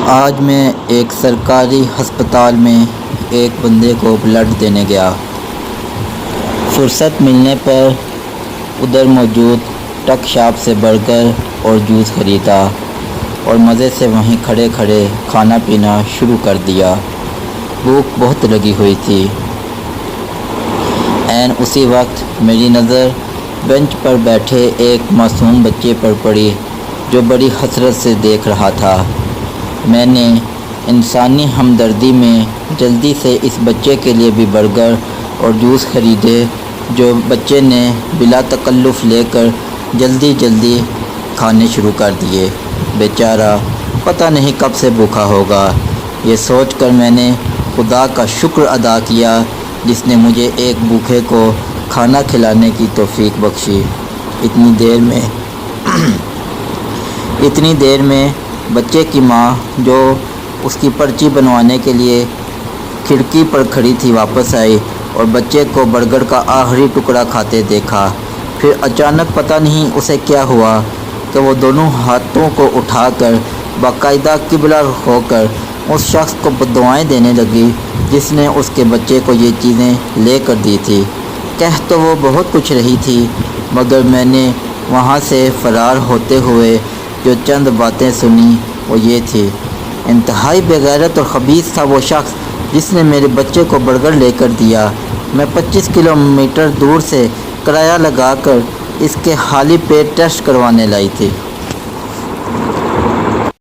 آج میں ایک سرکاری ہسپتال میں ایک بندے کو بلڈ دینے گیا۔ فرصت ملنے پر ادھر موجود ٹک شاپ سے برگر اور جوس خریدا اور مزے سے وہیں کھڑے کھڑے کھانا پینا شروع کر دیا۔ بھوک بہت لگی ہوئی تھی۔ عین اسی وقت میری نظر بینچ پر بیٹھے ایک معصوم بچے پر پڑی جو بڑی حسرت سے دیکھ رہا تھا۔ میں نے انسانی ہمدردی میں جلدی سے اس بچے کے لیے بھی برگر اور جوس خریدے جو بچے نے بلا تکلف لے کر جلدی کھانے شروع کر دیے۔ بیچارہ پتہ نہیں کب سے بھوکا ہوگا۔ یہ سوچ کر میں نے خدا کا شکر ادا کیا جس نے مجھے ایک بھوکے کو کھانا کھلانے کی توفیق بخشی۔ اتنی دیر میں بچے کی ماں جو اس کی پرچی بنوانے کے لیے کھڑکی پر کھڑی تھی واپس آئی اور بچے کو برگر کا آخری ٹکڑا کھاتے دیکھا۔ پھر اچانک پتہ نہیں اسے کیا ہوا کہ وہ دونوں ہاتھوں کو اٹھا کر باقاعدہ قبلہ رخ ہو کر اس شخص کو بددعائیں دینے لگی جس نے اس کے بچے کو یہ چیزیں لے کر دی تھی۔ کہہ تو وہ بہت کچھ رہی تھی مگر میں نے وہاں سے فرار ہوتے ہوئے جو چند باتیں سنی وہ یہ تھی، انتہائی بے غیرت اور خبیث تھا وہ شخص جس نے میرے بچے کو برگر لے کر دیا۔ میں 25 کلومیٹر دور سے کرایہ لگا کر اس کے خالی پیٹ ٹیسٹ کروانے لائی تھی۔